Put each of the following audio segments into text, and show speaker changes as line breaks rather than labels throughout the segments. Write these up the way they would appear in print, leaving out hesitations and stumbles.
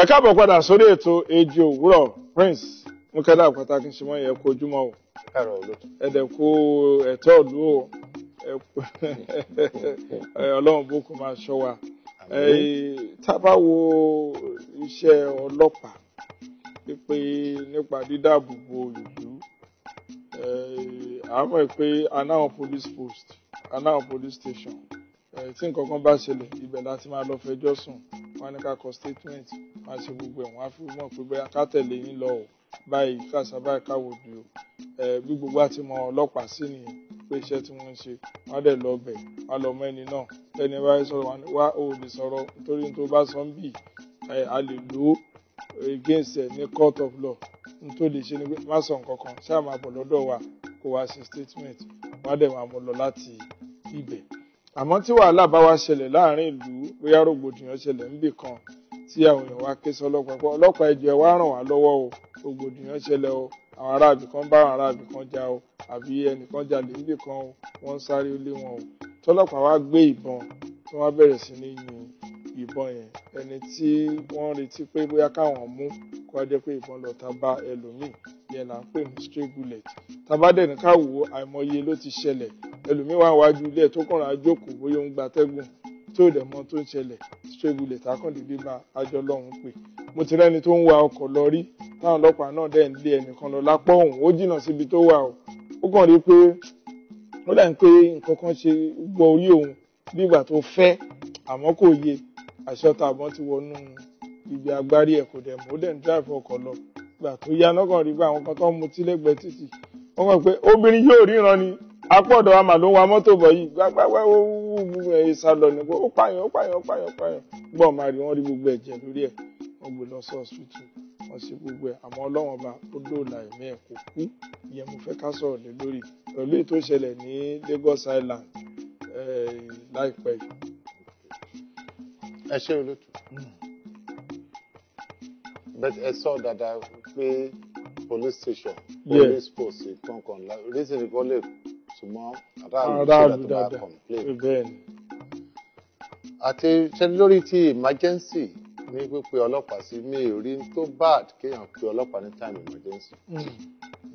Ẹ káàbọ̀ padà sórí ètò Èjì Òwúrọ̀. Prince Mukaila Apata kí n ṣe mọ́ yẹ kó ojúmọ́ o. Ẹ̀dẹ̀ kó ẹ̀tọ́ ìlú o. Ọlọ́run bó kó máa ṣọ́ wa. Tá bá wo iṣẹ́ ọlọ́pàá pé nípa dídáàbòbò ìlú, a mọ̀ pé anáwọn police post, anáwọn police station, tí nǹkan kan bá ṣẹlẹ̀ ibẹ̀ láti máa lọ fẹjọ́ sùn. Wọ́n ní ká kọ statement, wọ́n á ṣe gbogbo ẹ̀, wọ́n á fi mọ̀ pé bóyá ká tẹ̀lé yín lọ o, báyìí kàṣà báyìí káwò bí o. Bí gbogbo àti mọ ọlọ́pàá sí nìyẹn pé iṣẹ́ tí wọ́n ń ṣe, wọ́n á dẹ̀ lọ bẹ̀, wọ́n á lọ mọ ẹni náà. Ẹni bá sọ̀rọ̀ wá ò lè sọ̀rọ̀ nítorí tó bá sọ ń bì, a lè lò ó against ẹ̀ ní court of law. Nítorí lè ṣe ni pé má sọ nǹkan kan, ṣáà máa bọ̀ lọ́dọ̀ wa kó wá ṣe statement, wọ́n á dẹ̀ máa mú lọ láti ibẹ̀. Àmọ́ tí wàhálà bá wá ṣẹlẹ̀ láàrin ìlú, bóyá rògbòdìyàn ṣẹlẹ̀ níbì kan tí àwọn èèyàn wá ké sí ọlọ́pàá pé ọlọ́pàá ẹ jọ̀ọ́ ẹ wá ràn wá lọ́wọ́ o, rògbòdìyàn ṣẹlẹ̀ o, àwọn aráàbì kan bá àwọn aráàbì kan jà o, àbí ẹnìkan jalè níbì kan o, wọ́n ń sáré lé wọn o. Tọ́lọ́pàá wá gbé ìbọn tí wọ́n bẹ̀rẹ̀ sí ní yin ìbọn yẹn, ẹni tí wọ́n retí pé bóyá káwọn mú kó wá jẹ́ pé ìbọn lọ tá bá ẹlòmíì, yẹn là ń pè ní stray bullet. Tabadẹ̀ ní ká wò àìmọye ló ti ṣẹlẹ̀, ẹlòmíì wá wájú ilé tó kàn rà jókòó bóyá ó ń gbatẹ́gùn tí ò dẹ̀ mọ̀ tó ń ṣẹlẹ̀, stray bullet akọ́ndìdé bá àjọ lọ́hùn pé. Mo ti rẹ́ni tó ń wa ọkọ̀ lọ rí táwọn ọlọ́pàá náà dẹ̀ ń lé ẹnìkan lọ lápá òun, ó jìnnà síbi tó wà o. Ó kàn rí pé ó dà ń pé nǹkan kan ṣe gbọ́ orí òun bí ìgbà tó fẹ́, àmọ́ kò yé, àṣọta àbọ̀n ti wọnú ibi agbárí ẹ̀ kò dẹ̀ mọ̀, ó dẹ̀ ń drive ọkọ̀ lọ. Ìgbà tó yá náà kàn rí pé àwọn kan tó ń mutí lẹ́gbẹ̀ẹ́ títì, wọ́n mọ̀ pé obìnrin yóò ríran ni, apọ̀dọ̀ wa mà ló ń wa mọ́tò bọ̀ yìí, gbágbágbá ó wú ìsàlọ̀ ní pé ó pààyàn. Gbọ́ máa rí wọ́n rí gbogbo ẹ̀jẹ̀ lórí ẹ̀, wọ́n gbé lọ sí hospital, wọ́n ṣe gbogbo ẹ̀, àmọ́ Ọlọ́run ọba ó dóòlà ẹ̀mí ẹ̀ kò kú. Ìyẹn mo fẹ́ ká sọ̀rọ̀ lé lórí pẹ̀lú èyí tó ṣẹlẹ̀ ní Lagos Island láìpẹ́ yìí.
Ẹ ṣé olóòtú. Ẹ sọ dáadáa pé police station, police post kankan reason kò lè súnmọ́ aráàlú dáadáa complain. Àti ṣe lórí ti emergency ní pípe ọlọ́pàá sí mi ò rí tó bad kéèyàn pe ọlọ́pàá ní time emergency.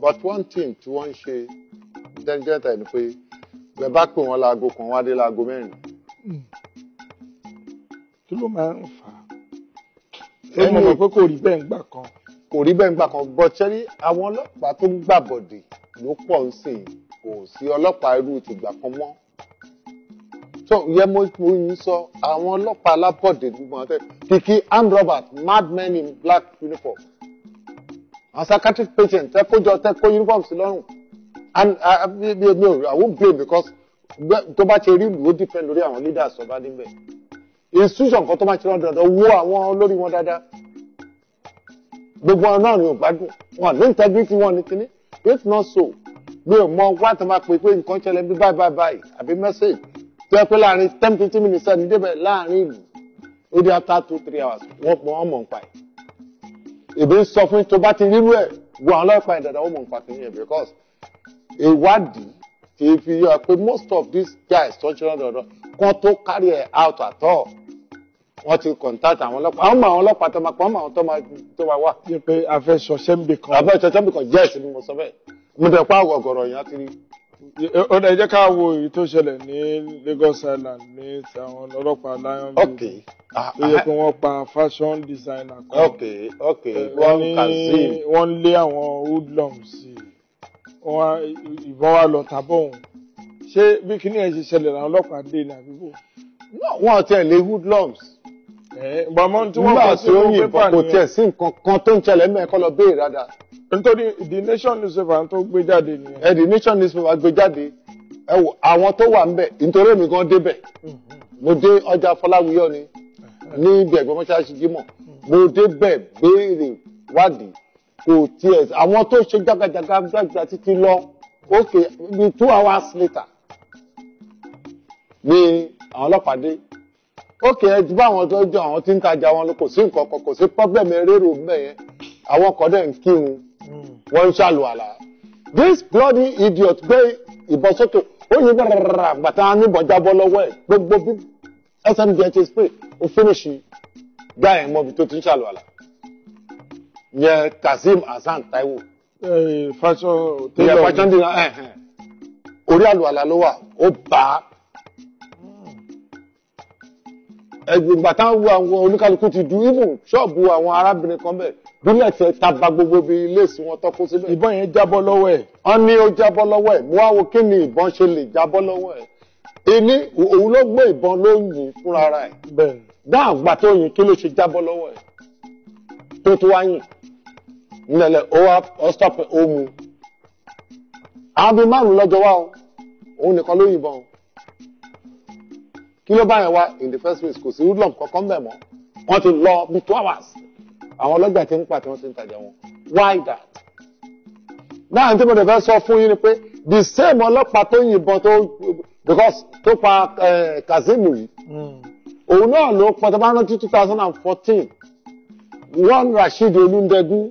But one thing tí wọ́n ń ṣe jẹ́jẹ́ta ni pé bẹ́ẹ̀ bá pè wọ́n láago kan wá dé láago 4.
Kí ló máa ń fà á? Ṣé mo mọ̀ pé kò rí bẹ́ẹ̀ ń gbà kan?
Kò rí bẹ́ẹ̀ ń gbà kan, but ṣé rí àwọn ọlọ́pàá tó ń gbàbọ̀dè ló pọ̀ ń sìn, kò sí ọlọ́pàá irú tìgbà kan mọ́. So yẹ mo ń sọ àwọn ọlọ́pàá alábọ̀dè gbogbo àwọn kìkì armed robbers, madmen in black uniform, and psychiatric patients tẹ́kọ́ uniform sí lọ́rùn. And I won't blame because tó bá ṣe rí ìlú ó depend lórí àwọn leaders ọba níbẹ̀. Institution kan tó máa ṣe rán dandan wo àwọn olórí wọn dáadáa. Gbogbo ọ̀nà náà ni ò gbádùn, wọn ní integrity wọn ní kíní. If not so, mi ò mọ wá tó máa pè pé nǹkan ṣẹlẹ̀ bí báyìí àbí message tó yẹ pé láàrin 10-15 minutes ẹni débẹ̀ láàrin ìlú ó dé after 2-3 hours wọ́n mọ̀ nípa ẹ̀. Èbí ń sọ fún tó bá ti rírú ẹ̀ wo àwọn ọlọ́pàá ẹ̀ dáadáa wọ́n mọ̀ nípa kíní ẹ̀ because ìwádìí ti fi yọ pé most of these guys tó ń ṣe lọ́dọọdọ kan tó carry ẹ̀ out at all. Wọ́n ti contact àwọn ọlọ́pàá. Àwọn ọlọ́pàá tó máa pọ̀ mọ́ àwọn tó máa wà.
Ṣé pé a fẹ́ ṣọṣẹ́ ń bì kan?
A fẹ́ ṣọṣẹ́ ń bì kan, yes ni mo sọ bẹ́ẹ̀. Mo dẹ̀ pa ọ̀gọ̀rọ̀ yẹn ti rí.
Ó dẹ̀ jẹ́ ká wo èyí tó ṣẹlẹ̀ ní Lagos Island ní àwọn ọlọ́pàá Lion Building. Tó yẹ pé wọ́n pa fashion designer kan. Wọ́n lé àwọn hoodlums, ìbọn wa lọ tàbọ̀ òun. Ṣé bí kíní ẹ̀ ṣe ṣẹlẹ̀ làwọn ọlọ́pàá dé ní àbíbò?
Wọ́n ti ẹ̀ lé hoodlums.
Bàmọ́ tí wọ́n kọ́ sí fún pépà nìyẹn.
Kò tiẹ̀ sí nǹkan kan tó ń ṣẹlẹ̀ mẹ́ẹ̀kọ́ lọ béèrè dáadáa.
Nítorí The Nation newspaper tó gbé jáde nìyẹn.
The Nation newspaper gbé jáde. Ẹ wò àwọn tó wà ńbẹ̀ nítorí èmi gan débẹ̀. Mo dé ọjà Fọláwíyọ̀ ni ní ibi ẹ̀gbọ́n mọ́ṣáláṣí Jímọ̀. Mo débẹ̀ béèrè wádìí. Kò tiẹ̀ àwọn tó ṣe jágajàga títí lọ. Okay, bí 2 hours later ni àwọn ọlọ́pàá dé. Okay, ẹ ti bá àwọn tó jọ àwọn tí ń tajà wọn lọ kò sí nǹkan kan kò sí problem erérò ńbẹ̀ yẹn. Àwọn kan dẹ̀ ń kírun. Wọ́n ń ṣàlùwàlà. This bloody idiot gbé ìbọn sókè ó yẹ gbàtà níbọn jábọ́ lọ́wọ́ ẹ̀ gbogbo bí SMG ṣe spray ó finish Guy ẹ̀ mọ́bi tó ti ń ṣàlùwàlà. Yẹn Kazeem Hasan Taiwo.
Fashion
Ìyẹn fashion designer orí àlùwàlà ló wà, ó bá ìgbà táwọn àwọn oníkálukú ti du ibù ṣọ́ọ̀bù àwọn arábìnrin kan bẹ̀ bílẹ̀ tẹ taba gbogbo bí ilé sí wọn tọ́kú síbẹ̀.
Ìbọn yẹn jábọ́ lọ́wọ́ ẹ̀.
Wọ́n ní ó jábọ́ lọ́wọ́ ẹ̀, mo wá wo kí ni ìbọn ṣe lè jábọ́ lọ́wọ́ ẹ̀. Èní òun ló gbé ìbọn ló yìn fúnra ara ẹ̀.
Bẹ́ẹ̀.
Dáhùn gbà tó yìn kí ló ṣe jábọ́ lọ́wọ́ ẹ̀. Tó tó wá yìn. Nílẹ̀ ó wá ọ́sítọ́pẹ̀ ó mu. Àwọn bíi márùn-ún lọ́jọ́ wá o, òun nìkan ló yìnbọn o. Kí ló bá yẹn wá in the first place kò sí woodlump kankan bẹ̀ mọ́. Wọ́n ti lọ bí 2 hours. Àwọn ọlọ́gbà ti ń pàtẹ́ wọ́n ti ń tajà wọn. Why that? Náà tí mo dẹ̀ fẹ́ sọ fún yín ni pé the same ọlọ́pàá tó yìnbọn tó because tó pa Kazeem yìí. Òun náà ló pọ̀ tó bá rántí 2014. Wọ́n Rasheed Olúndẹ́gún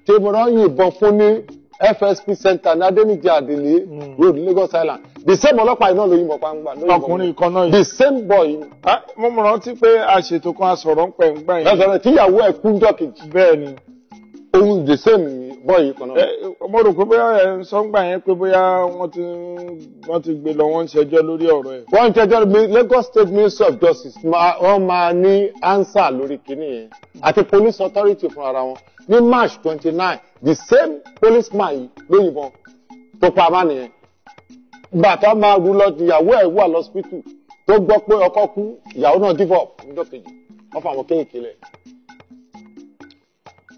tí mo rán yìnbọn fún ní FSP Center ní Adéníjì Àdèlé Road Lagos Island. The same ọlọ́pàá iná ló yìnbọn pàǹgbà.
Ọkùnrin kan náà yìí.
The same boy.
Mo mọ̀ rántí pé àṣètò kan asọ̀rọ̀ ń pẹ̀ ń gbà yẹn.
Lọ́sọ̀rọ̀ tíyàwó ẹ̀ kú jọ́ kejì.
Bẹ́ẹ̀ ni.
Òun the same boy yìí kan náà.
Mo rò pé bóyá ẹ̀ ń sọ ń gbà yẹn pé bóyá wọ́n ti gbé lọ wọ́n ń ṣẹjọ́ lórí ọ̀rọ̀ ẹ̀.
Wọ́n ń ṣẹjọ́ Lagos State Ministry of Justice wọ́n máa ní answer lórí kinní yẹn àti police authority fún ara wọn. Ní March 29 the same policeman yìí ló yìnbọn tó pa àmà nìyẹn. Gbà tó máa rú lọ ìyàwó ẹ̀ wà lọ́sípítù tó gbọ́ pé ọkọ kú ìyàwó náà give up níjọ́ kejì wọ́n fà wọ́n kéèké lẹ̀.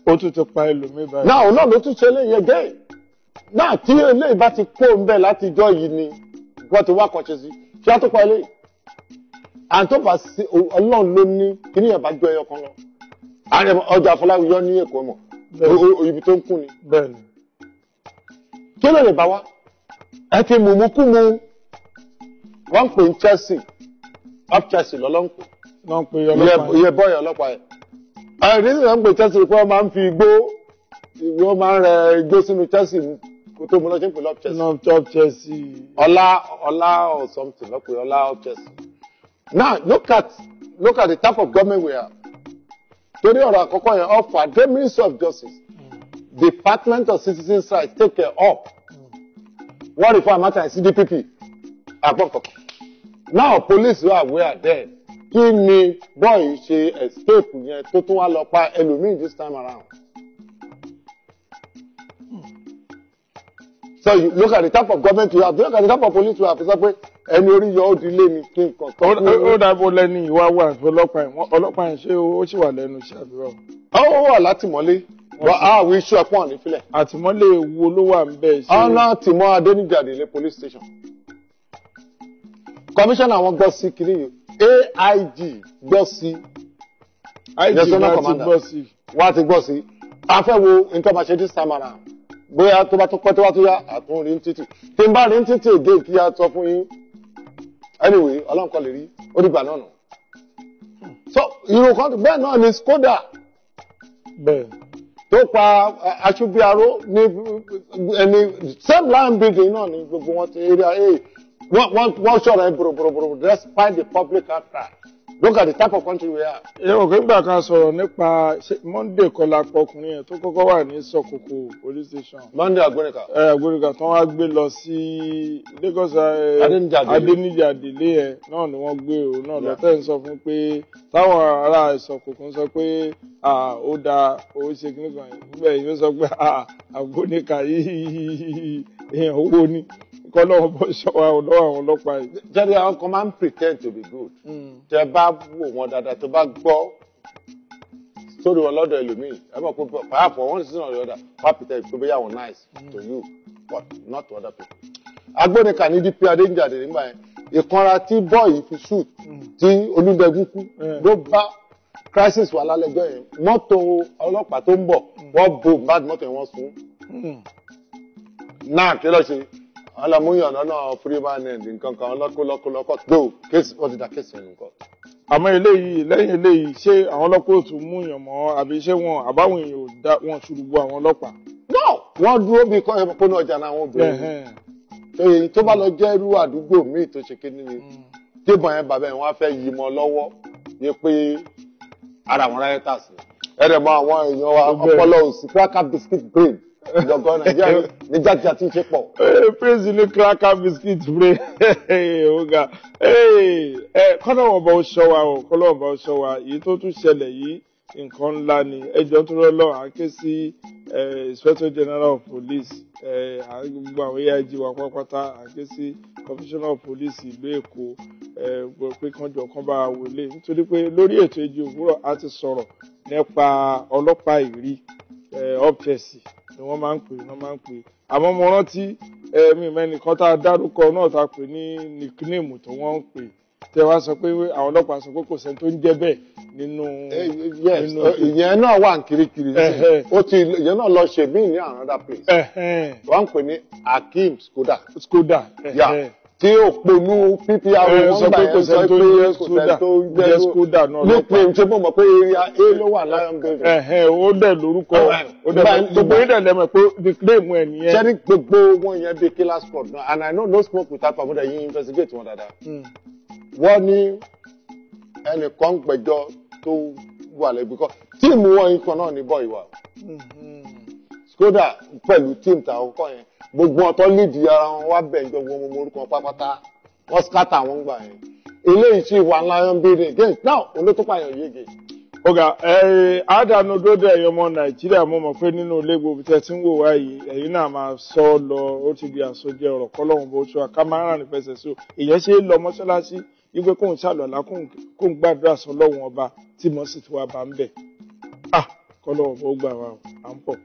Ó tún ti pa ẹlòmíì báyìí.
Náà òun náà ló tún ṣe eléyìí gẹ́ náà tí eléyìí bá ti kó ń bẹ̀ láti ijọ́ yìí ni wọ́n ti wá kọ́ṣe sí ṣé á tó pa eléyìí. Àǹtọ́fà sí Ọlọ́run ló ní kíní ẹ̀ bá jọ ẹyọ kan lọ. Ọjà Fọláwíyọ ní Èkó mọ̀ ibi tó ń kún ni.
Bẹ́ẹ̀ni.
Kí ló lè bá wá? Ẹ ti mú kú mu. Wọ́n ń pè ní Chelsea. Up Chelsea lọ́lọ́ ń pè.
Wọ́n ń pè ọlọ́pàá.
Iye bọ́ọ̀yì ọlọ́pàá yẹn. Àìrísí wọ́n ń pè Chelsea pé wọ́n máa ń fi igbó. Wọ́n máa ń rẹ igbó sínú Chelsea kó tó mú lọ sí pé Up Chelsea.
Up Chelsea.
Ọlá or something lọ́pẹ̀ Ọlá Up Chelsea. Now look at the type of government we have. Torí ọ̀rọ̀ àkọ́kọ́ yẹn ọ̀fà the Ministry of Justice. Department of Citizens Rights take care of. Wọ́n rí fún àmàtà CDPP àpọ̀kọ̀. Now police were aware there. Kí ni boy ṣe escape yẹn tó tún wá lọ pa ẹlòmíì this time around. So you look at the type of government you have, look at the type of police you have. Sọ pé ẹni orí yọ ó di lé mi kí n kàn.
Ó dàbò lẹ́ni ìwà wà fún ọlọ́pàá yẹn ṣé ó sì wà lẹ́nu iṣẹ́ àbúrò.
Ó wà látìmọ́lé. Àwọn iṣu ẹ̀pọ̀n nífilẹ̀.
Àtìmọ́lé wo ló wà ń bẹ̀ ṣe.
Ọ̀nà tìmọ́ Adéníjì Àdèlé police station. Commissioner àwọn gbọ́ sí kiri yìí. AIG gbọ́ sí.
IG náà ti gbọ́ sí.
Wọ́n á ti gbọ́ sí. A fẹ́ wo nǹkan máa ṣe this time around. Bóyá tó bá tó pẹ́ tó bá tó yá àtún rí títì. Tí n bá rí títì èdè kí a sọ fún yín. Anyway, Ọlọ́run kọ́ lè rí. Ó dìgbà náà nù. So ìrò kan bẹ́ẹ̀ náà ni Skoda.
Bẹ́ẹ̀.
Tó pa aṣubiaro ní ẹni same land building náà ni gbogbo wọn ti area wọ́n ṣọ̀rọ̀ ẹ bòròbòrò despite the public outcry. Look at the type of country we are.
Òkè gbà kan sọ̀rọ̀ nípa Monday kọlá pọkùnrin yẹn tó kọ́kọ́ wà ní Sọ̀kòkò police station.
Monday Agbóríkà.
Agbóríkà tí wọ́n wá gbé lọ sí Lagos Adéníjì Àdèlé ẹ̀ náà ni wọ́n gbé òun náà lọ tẹ́ ń sọ fún pé táwọn ará Sọ̀kòkò ń sọ pé ó da owó ṣe kíní kan níbẹ̀ yìí ó sọ pé Agbóríkà yìí èèyàn owó ni. Kọ́ lọ́wọ́ bọ́ ṣọ́wọ́ lọ́wọ́ àwọn ọlọ́pàá yìí.
Jẹ́rìí àwọn kan máa ń pretend to be good. Tẹ bá wò wọn dáadáa tó bá gbọ́ sórí wọn lọ́dọ̀ ẹlòmíì. Ẹ mọ̀ pé perhaps for one reason or the other, wọ́n pretend pé bóyá wọn nice to you but not to other people. Agbóríkà ní DP Adéníjì Àdèlé nígbà yẹn. Ìkanra tí bọ́ọ̀yì fi shoot tí Olúndẹ́gún kú ló bá crisis wà lálẹ́jọ́ yẹn. Mọ́tò ọlọ́pàá tó ń bọ̀ wọ́n bo bad mọ́tò yẹn wọ́n sún. Náà kí ló ṣe? Alamuyan lọ́nà freeman end nǹkan kan lọ́kọ́lọ́kọ́ tó kéésì wọ́n ti da kéésì ẹnu nǹkan.
Àmọ́ eléyìí lẹ́yìn eléyìí ṣé àwọn ọlọ́pàá ò tún mú yàn mọ́ àbí ṣé àbáwọn èèyàn wọn ṣùrùbù àwọn ọlọ́pàá.
No wọ́n dúró bí kọ́ ẹ̀pọ̀ náà ọjà náà wọ́n bẹ̀rẹ̀. Èyí tó bá lọ jẹ́ irú àdúgbò míì tó ṣe kéde ni tébọn yẹn bàbá yẹn wọ́n á fẹ́ yí mọ́ lọ́wọ́ ní pé ara àwọn rioters ẹ̀rẹ̀ mọ àwọn èèyàn wa ọpọlọ òsì cracker biscuit brain ìjọba Nàìjíríà ní jáde tí ń ṣe pọ̀.
Praise ní cracker biscuit brain ọ̀gá kọ́nà ọ̀bọ̀ ọ̀ṣọ́ wa o kọ́nà ọ̀bọ̀ ọ̀ṣọ́ wa èyí tó tún ṣẹlẹ̀ yìí nǹkan ńlá ni ẹjọ́ tó rọ́lọ́ àké sí Inspector General of Police gbogbo àwọn AIG wa pátápátá àké sí Commissioner of Police ìlú Èkó pé kánjọ kan bá wọlé nítorí pé lórí ètò Èjì Òwúrọ̀ a ti sọ̀rọ̀ nípa ọlọ́pàá ìrí ọ́pṣẹ̀sì ni wọ́n máa ń pè àmọ́ mo rántí mi mẹ́nìkan tá a dárúkọ náà tá a pè ní nickname tó wọ́n ń pè tẹ wá sọ pé àwọn ọlọ́pàá sọ pé kò sẹ́ni tó ń jẹ́ bẹ́ẹ̀ nínú.
ìyẹn náà wà kirikiri ìyẹn náà lọ ṣe mí ní another place wọ́n ń pè ní Hakeem Skoda tí ó ponú PPR wọn gbà yẹn sọ pé kò sẹ́ni tó ń jẹ́ Skoda náà lọ́pàá ní pé mo mọ̀ pé area A ló wà Lion Building.
ó dẹ̀ lórúkọ gbogbo yín dẹ̀ lẹ́mọ̀ pé nickname ẹ̀ nìyẹn.
sẹ́ni gbogbo wọn yẹn bí killer squad náà and I know no smoke without permission yín investigate wọn dáadáa. Wọ́n ní ẹnìkan gbẹ́jọ́ tó wà lẹ́bi kan tíìmù wọn ikọ̀ náà ní bọ́ ìwà Skoda pẹ̀lú tíìmù tàwọn kọ́ yẹn gbogbo ọ̀tọ́ lídìí ara wọn wá bẹ̀ ìjọ wọn orúkọ pápátá wọ́n skátà wọn gbà yẹn eléyìí tí wà Lion Building against now olótópàyàn yége.
ọ̀gá àdánù dódé ẹ̀yọ́ ọmọ Nàìjíríà mo mọ̀ pé nínú ilé gbogbo tẹ́ tí ń wò wáyé ẹ̀yin náà máa sọ lọ ó ti di àsọjẹ ọ̀rọ̀ kọ́lọ́hún bó ṣọ́ àkámárà ní fẹsẹ̀ sí o èèyàn ṣe é lọ mọ́ṣáláṣí wípé kóun ṣàlọ́lá kóun gbàdúrà sọ lọ́wọ́n ọba tí mo sì ti wá bá ń bẹ̀. kọ́lọ́hún bó gbà wá à ń pọ̀.